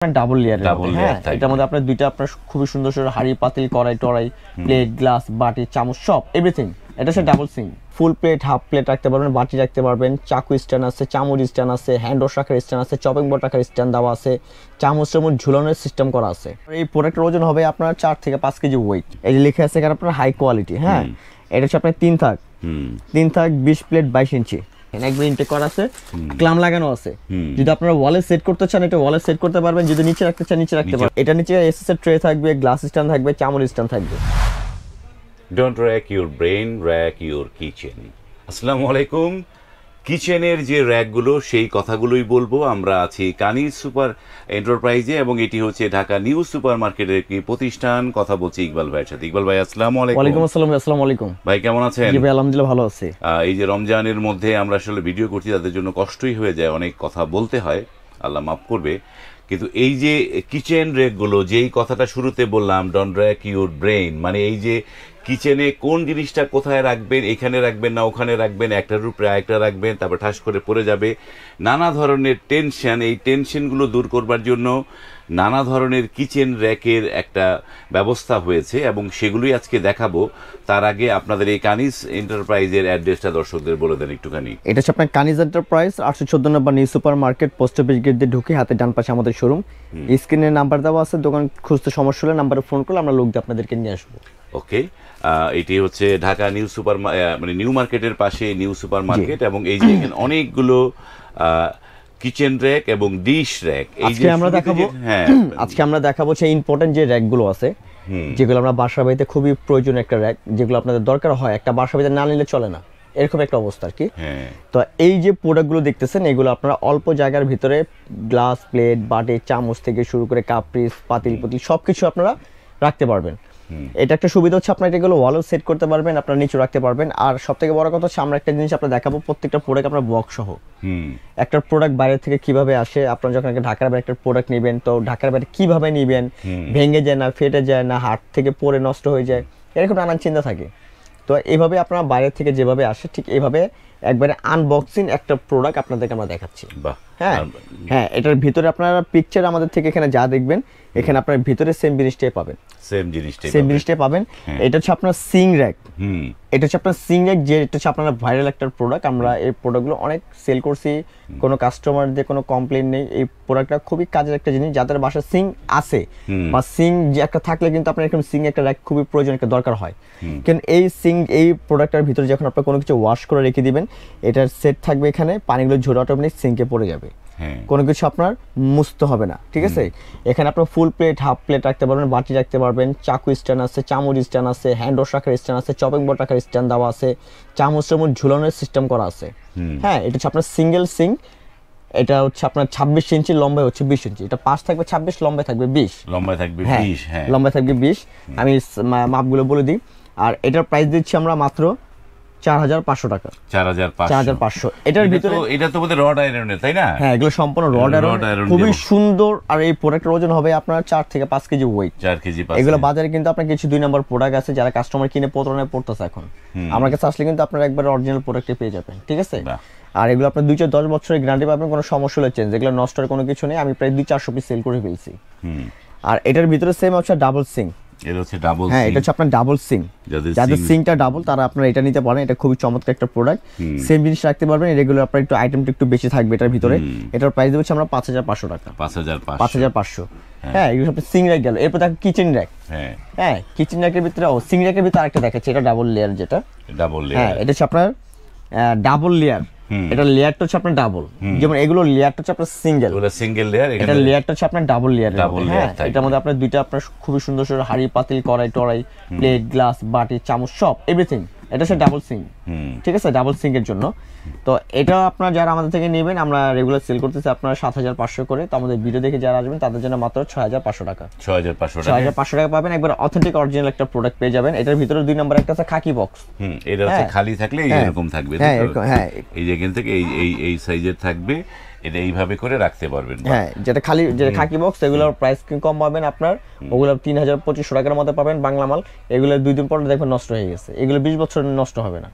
Double লেয়ারের হ্যাঁ, এটার মধ্যে আপনার দুইটা আপনার খুবই সুন্দর সুন্দর হাড়ি পাতিল কড়াই টড়াই প্লেট গ্লাস বাটি চামচ সব এভরিথিং। এটা হচ্ছে double Singh. Full plate half plate রাখতে পারবেন, বাটি রাখতে পারবেন, চাকু স্ট্যান্ড আছে, চামচ স্ট্যান্ড আছে, হ্যান্ড ওয়াশ রাখার স্ট্যান্ড আছে, চপিং বোর্ড রাখার স্ট্যান্ড দেওয়া আছে, চামচের মধ্যে ঝুলানোর সিস্টেম করা আছে। এই প্রোডাক্টের ওজন হবে আপনার 4 থেকে 5 কেজি ওয়েট। এই যে লেখা আছে এখানে আপনার হাই কোয়ালিটি। হ্যাঁ, এটা হচ্ছে আপনার 3 থাক 20 প্লেট 22 ইঞ্চি একবার ইনটেক করা আছে, ক্লাম লাগানো আছে। যদি আপনারা ওয়ালে সেট করতে চান এটা ওয়ালে সেট করতে পারবেন, যদি নিচে রাখতে চান নিচে রাখতে পারবেন। এটা নিচে এসএস এর ট্রে থাকবে, গ্লাস স্ট্যান্ড থাকবে, চামচ স্ট্যান্ড থাকবে। Don't rack your brain, rack your kitchen. আসসালামু আলাইকুম। কিচেনের যে র্যাকগুলো সেই কথাগুলোই বলবো। আমরা আছি কানিজ সুপার এন্টারপ্রাইজে এবং এটি হচ্ছে ঢাকা নিউ সুপার মার্কেটের একটি প্রতিষ্ঠান। কথা বলছি ইকবাল ভাইয়ের সাথে। ইকবাল ভাই আসসালামু আলাইকুম। ওয়ালাইকুম আসসালাম। আসসালামু আলাইকুম ভাই, কেমন আছেন? জি ভাই, আলহামদুলিল্লাহ ভালো আছি। এই যে রমজানের মধ্যে আমরা আসলে ভিডিও করছি, তাদের জন্য কষ্টই হয়ে যায়, অনেক কথা বলতে হয়, আল্লাহ মাফ করবে। কিন্তু এই যে কিচেন র্যাকগুলো, যেই কথাটা শুরুতে বললাম, ডোন্ট র্যাক ইউর ব্রেন, মানে এই যে কিচেনে কোন জিনিসটা কোথায় রাখবেন, এখানে রাখবেন না ওখানে রাখবেন, একটার উপরে আরেকটা রাখবেন, তারপর ঠাস করে পড়ে যাবে, নানা ধরনের টেনশন। এই টেনশনগুলো দূর করবার জন্য নানা ধরনের কিচেন র্যাকের একটা ব্যবস্থা হয়েছে এবং সেগুলোই আজকে দেখাবো। তার আগে আপনাদের এই কানিজ এন্টারপ্রাইজের অ্যাড্রেসটা দর্শকদের বলে দেন একটুখানি। এটা হচ্ছে আপনার Kaniz enterprise, 814 number new super market, post office gate দিয়ে ঢুকে হাতে ডান পাশে আমাদের শোরুম। স্ক্রিনে নাম্বার দেওয়া আছে, দোকান খুঁজতে সমস্যা হলে নাম্বারে ফোন করলে আমরা লোক দিয়ে আপনাদেরকে নিয়ে আসবো। ওকে, এটি হচ্ছে ঢাকা নিউ সুপার মানে নিউ মার্কেটের পাশে নিউ সুপার মার্কেট এবং এই যে এখানে অনেকগুলো কিচেন র্যাক এবং ডিশ র্যাক আজকে আমরা দেখাবো। হ্যাঁ, আজকে আমরা দেখাবো সেই ইম্পর্টেন্ট যে র্যাকগুলো আছে, যেগুলো আমরা বাসা বাড়িতে খুবই প্রয়োজনীয় একটা র্যাক, যেগুলো আপনাদের দরকার হয়, একটা বাসা বাড়িতে না নিলে চলে না, এরকম একটা অবস্থা আর কি। তো এই যে প্রোডাক্টগুলো দেখতেছেন এগুলো আপনারা অল্প জায়গার ভিতরে গ্লাস প্লেট বাটি চামচ থেকে শুরু করে কাপ পিস পাতিল পুতিল সবকিছু আপনারা রাখতে পারবেন। এটা একটা সুবিধা হচ্ছে আপনারা এগুলো ওয়ালও সেট করতে পারবেন, আপনারা নিচে রাখতে পারবেন। আর সবথেকে বড় কথা হচ্ছে আমরা একটা জিনিস আপনারা দেখাবো, প্রত্যেকটা প্রোডাক্ট আপনার বক্স সহ। একটা প্রোডাক্ট বাইরে থেকে কিভাবে আসে, আপনারা যখন ঢাকার বাইরে একটা প্রোডাক্ট নেবেন তো ঢাকার বাইরে কিভাবে নেবেন, ভেঙে যায় না ফেটে যায় না হাত থেকে পড়ে নষ্ট হয়ে যায়, এরকম নানান চিন্তা থাকে। তো এইভাবে আপনারা বাইরে থেকে যেভাবে আসে ঠিক এইভাবে একবারে আনবক্সিং একটা প্রোডাক্ট আপনাদেরকে আমরা দেখাচ্ছি। হ্যাঁ হ্যাঁ, এটার ভিতরে আপনারা পিকচার আমাদের থেকে এখানে যা দেখবেন এখানে আপনার ভিতরে সেম জিনিসটাই পাবেন, সেম জিনিসটাই পাবেন। এটা হচ্ছে আপনার সিং র্যাক। এটা হচ্ছে আপনার সিং র্যাক, যে এটা হচ্ছে আপনার ভাইরাল একটা প্রোডাক্ট। আমরা এই প্রোডাক্টগুলো অনেক সেল করছি, কোনো কাস্টমারদের কোনো কমপ্লেন নেই। এই প্রোডাক্টটা খুবই কাজের একটা জিনিস, যাদের বাসায় সিং আছে বা সিং যে একটা থাকলে কিন্তু আপনার এরকম সিং একটা র্যাক খুবই প্রয়োজন, একটা দরকার হয়। কারণ এই সিং এই প্রোডাক্টের ভিতরে যখন আপনার কোনো কিছু ওয়াশ করে রেখে দিবেন, এটার সেট থাকবে এখানে, পানিগুলো ঝরে অটোমেটিক সিঙ্কে পড়ে যাবে, কোনো কিছু আপনার মুছতে হবে না। ঠিক আছে, এখানে আপনার ফুল প্লেট হাফ প্লেট রাখতে পারবেন, বাটি রাখতে পারবেন, চাকু স্ট্যান্ড আছে, চামচ স্ট্যান্ড আছে, হ্যান্ড ওয়াশ রাখার স্ট্যান্ড আছে, চপিং বোর্ড রাখার স্ট্যান্ড দেওয়া আছে, চামচের মধ্যে ঝুলানোর সিস্টেম করা আছে। হ্যাঁ, এটা হচ্ছে আপনার সিঙ্গেল সিং। এটা হচ্ছে আপনার 26 ইঞ্চি, লম্বায় হচ্ছে 20 ইঞ্চি। এটা পাশ থাকবে 26, লম্বায় থাকবে 20। লম্বায় থাকবে 20। আমি মাপগুলো বলে দিই। আর এটার প্রাইস দিচ্ছি আমরা মাত্র 4500 টাকা। 4500। এটার ভিতরে এটা তো বোধহয় রড আয়রনের, তাই না? হ্যাঁ, এগুলো সম্পূর্ণ রড আয়রন, খুবই সুন্দর। আর এই প্রোডাক্টের ওজন হবে আপনার 4 থেকে 5 কেজি ওয়েট। 4 কেজি। এগুলো বাজারে কিন্তু আপনার কিছু 2 নম্বর প্রোডাক্ট আছে, যারা কাস্টমার কিনে প্রতারণায় পড়তেছে এখন। আমার কাছে আসলে কিন্তু আপনারা একবার অরিজিনাল প্রোডাক্টে পেয়ে যাবেন। ঠিক আছে, আর এগুলো আপনার 2-10 বছরের গ্যারান্টি পাবেন, কোনো সমস্যা হলে চেঞ্জ। এগুলো নষ্ট হওয়ার কোনো কিছু নেই। আমি প্রায় 200-400 পিস সেল করে ফেলছি। আর এটার ভিতরে সেম হচ্ছে ডাবল সিং। এটা হচ্ছে ডাবল সিং। হ্যাঁ, এটা হচ্ছে আপনার ডাবল সিং। যাদের সিংটা ডাবল তারা আপনারা এটা নিতে পারেন। এটা খুবই চমৎকার একটা প্রোডাক্ট, সেম জিনিস রাখতে পারবেন। রেগুলার আপনার একটু আইটেমটা একটু বেশি থাকবে এটার ভিতরে। এটার প্রাইস দেবো আমরা 5500 টাকা। 5500। হ্যাঁ, এগুলো সব সিং র্যাক গেল। এরপর দেখো কিচেন র্যাক। হ্যাঁ, কিচেন র্যাকের ভিতরে সিং র্যাকের ভিতরে আরেকটা দেখাচ্ছি, এটা ডাবল লেয়ার। যেটা ডাবল লেয়ার, হ্যাঁ, এটা হচ্ছে আপনার ডাবল লেয়ার। এটা লেয়ারটা হচ্ছে আপনার ডাবল, যেমন এগুলো লেয়ারটা হচ্ছে আপনার সিঙ্গেল, ওটা সিঙ্গেল লেয়ার। এটা লেয়ারটা হচ্ছে আপনার ডাবল লেয়ার। হ্যাঁ, এটার মধ্যে আপনার দুইটা আপনার খুবই সুন্দর সুন্দর হাড়ি পাতিল কড়াই টড়াই প্লেট গ্লাস বাটি চামচ সব এভরিথিং। এটা হচ্ছে ডাবল সিং। ঠিক আছে, ডাবল সিং এর জন্য। তো এটা আপনারা যারা আমাদের থেকে নেবেন, আমরা রেগুলার সেল করতেছি আপনারা 7500 করে। তো আমাদের ভিডিও দেখে যারা আসবেন তাদের জন্য মাত্র 6500 টাকা। 6500 টাকা পাবেন, একবার অথেন্টিক অরিজিনাল একটা প্রোডাক্ট পেয়ে যাবেন। এটার ভিতরে 2 নম্বর একটা আছে খাকি বক্স। এটা হচ্ছে খালি থাকলে এরকম থাকবে। হ্যাঁ, এই যে এখান থেকে এই সাইজের থাকবে, এটা এইভাবে করে রাখতে পারবেন। হ্যাঁ, যেটা খালি যেটা খাকি বক্স, এগুলোর প্রাইস কম পাবেন আপনার। ওগুলো 3200 টাকার মধ্যে পাবেন বাংলা মাল। এগুলো 2 দিন পর দেখবেন নষ্ট হয়ে গেছে, এগুলো 20 বছর নষ্ট হবে না।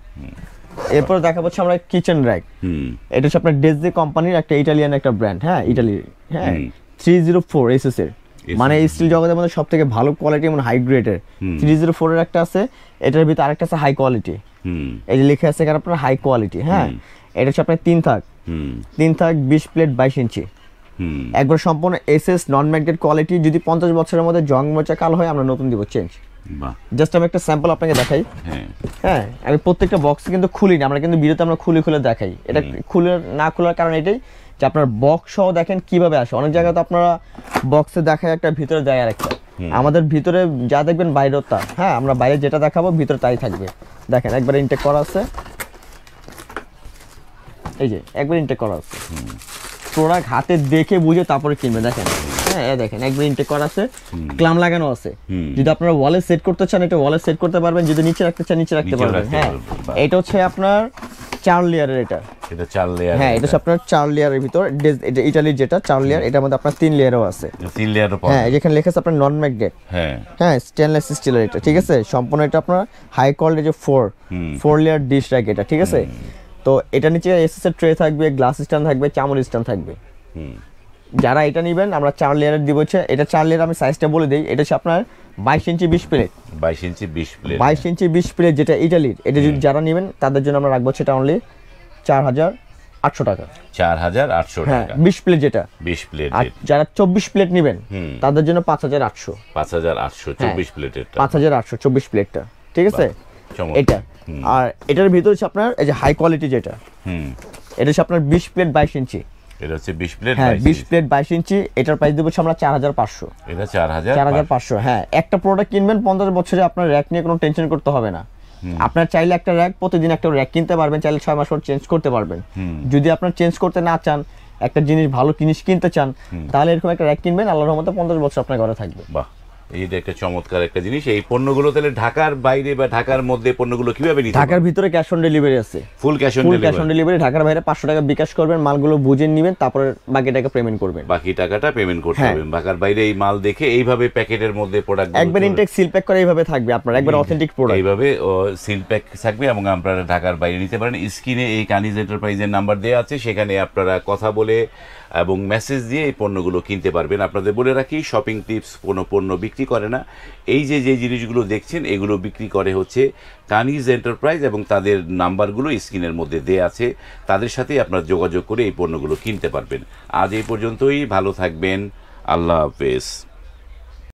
এরপর দেখা যাচ্ছে আমরা কিচেন র্যাক। এটা হচ্ছে আপনার ডেজে কোম্পানির একটা ইটালিয়ান একটা ব্র্যান্ড। হ্যাঁ, ইটালি। হ্যাঁ, 304 এসএস এর, মানে স্টিল জগতের মধ্যে সব থেকে ভালো কোয়ালিটি এবং হাই গ্রেডের 304 এর একটা আছে, এটার ভিতরে আরেকটা আছে হাই কোয়ালিটি। এই যে লেখা আছে এখানে আপনার হাই কোয়ালিটি, হ্যাঁ এটা হচ্ছে আপনার 3 থাক 20 প্লেট 22 ইঞ্চি, একবার সম্পূর্ণ এসএস নন ম্যাগনেট কোয়ালিটি। যদি 50 বছরের মধ্যে জং মোচা কালো হয় আমরা নতুন দিব চেঞ্জ। জাস্ট আমি একটা স্যাম্পল আপনাকে দেখাই। হ্যাঁ আমি প্রত্যেকটা বক্স কিন্তু খুলি না, আমরা কিন্তু ভিডিওতে আমরা খুলে দেখাই। এটা খুলে না খোলার কারণ এটাই যে আপনার বক্স সহ দেখেন কিভাবে আসে। অনেক জায়গায় তো আপনারা বক্সে দেখায় একটা, ভিতরে দেয় আর একটা। আমাদের ভিতরে যা দেখবেন বাইরেও তা, হ্যাঁ আমরা বাইরে যেটা দেখাবো ভিতরে তাই থাকবে। দেখেন একবার ইনটেক করা আছে, এই যে একবার ইনটেক করা আছে, প্রোডাক্ট হাতে দেখে বুঝে তারপরে কিনবে। দেখেন হ্যাঁ দেখেন একবার ইনটেক করা আছে, ক্লাম লাগানো আছে। যদি আপনারা ওয়ালে সেট করতে চান এটা ওয়ালে সেট করতে পারবেন, যদি নিচে রাখতে চান নিচে রাখতে পারবেন। হ্যাঁ এটা হচ্ছে আপনার 4 লেয়ারের, এটা 4 লেয়ার। হ্যাঁ এটা হচ্ছে আপনার 4 লেয়ারের ভিতর, এটা ইতালির যেটা 4 লেয়ার, এটার মধ্যে আপনার 3 লেয়ারও আছে। 3 লেয়ারও পাবেন। হ্যাঁ যেখানে লেখা আছে আপনার নন ম্যাগনেট, হ্যাঁ স্টেনলেস স্টিলের এটা, ঠিক আছে। সম্পূর্ণ এটা আপনার হাই কোয়ালিটি যে 4 লেয়ার ডিশ রাখ এটা, ঠিক আছে। তো এটা নিচে এসএস এর ট্রে থাকবে, গ্লাস স্ট্যান্ড থাকবে, চামচ স্ট্যান্ড থাকবে। যারা এটা নেবেন আমরা 4 লেয়ারের দিব। হচ্ছে এটা 4 লেয়ার, আমি সাইজটা বলে দিই। এটা হচ্ছে আপনার 22 ইঞ্চি 20 প্লেট, 22 ইঞ্চি 20 প্লেট, 22 ইঞ্চি 20 প্লেট যেটা ইটালির। এটা যদি যারা নেবেন তাদের জন্য আমরা রাখবো সেটা অনলি 4800 টাকা। 4800 হ্যাঁ টাকা 20 প্লেট যেটা। 20 প্লেট। আর যারা 24 প্লেট নেবেন তাদের জন্য 5800। 5800 24 প্লেটের, 5800 24 প্লেটটা, ঠিক আছে এটা। আর এটার ভিতর হচ্ছে আপনার এই যে হাই কোয়ালিটি যেটা, এটা হচ্ছে আপনার 20 প্লেট 22 ইঞ্চি। এটা হচ্ছে 20 প্লেট, হ্যাঁ 20 প্লেট 22 ইঞ্চি। এটার প্রাইস দেবো আমরা 4500। এটা 4500। হ্যাঁ একটা প্রোডাক্ট কিনবেন 50 বছরে আপনার র্যাক নিয়ে কোনো টেনশন করতে হবে না। আপনার চাইলে একটা র্যাক প্রতিদিন একটা র্যাক কিনতে পারবেন, চাইলে 6 মাস পর চেঞ্জ করতে পারবেন। যদি আপনার চেঞ্জ করতে না চান, একটা জিনিস ভালো জিনিস কিনতে চান, তাহলে এরকম একটা র্যাক কিনবেন, আল্লাহর রহমতে 50 বছর আপনার ঘরে থাকবে। বাহ, এইটা একটা চমৎকার একটা জিনিস। এই পণ্যগুলো তাহলে ঢাকার বাইরে বা ঢাকার মধ্যে পণ্যগুলো কিভাবে নিতে? ঢাকার ভিতরে ক্যাশ অন ডেলিভারি আছে, ফুল ক্যাশ অন ডেলিভারি। ঢাকার বাইরে 500 টাকা বিকাশ করবেন, মালগুলো বুঝে নেবেন, তারপরে বাকি টাকা পেমেন্ট করবেন। বাকি টাকাটা পেমেন্ট করতে হবে। ঢাকার বাইরে এই মাল দেখে এইভাবে প্যাকেটের মধ্যে প্রোডাক্ট একবার ইনটেক সিল প্যাক করে এইভাবে থাকবে আপনার, একবার অথেন্টিক প্রোডাক্ট এইভাবে সিল প্যাক থাকবে এবং আপনারা ঢাকার বাইরে নিতে পারেন। স্ক্রিনে এই কানিজ এন্টারপ্রাইজের নাম্বার দেওয়া আছে, সেখানে আপনারা কথা বলে এবং মেসেজ দিয়ে এই পণ্যগুলো কিনতে পারবেন। আপনাদের বলে রাখি, শপিং টিপস কোনো পণ্য বিক্রি করে না। এই যে জিনিসগুলো দেখছেন এগুলো বিক্রি করে হচ্ছে কানিজ এন্টারপ্রাইজ এবং তাদের নাম্বারগুলো স্ক্রিনের মধ্যে দেয়া আছে। তাদের সাথেই আপনারা যোগাযোগ করে এই পণ্যগুলো কিনতে পারবেন। আজ এই পর্যন্তই, ভালো থাকবেন, আল্লাহ হাফেজ।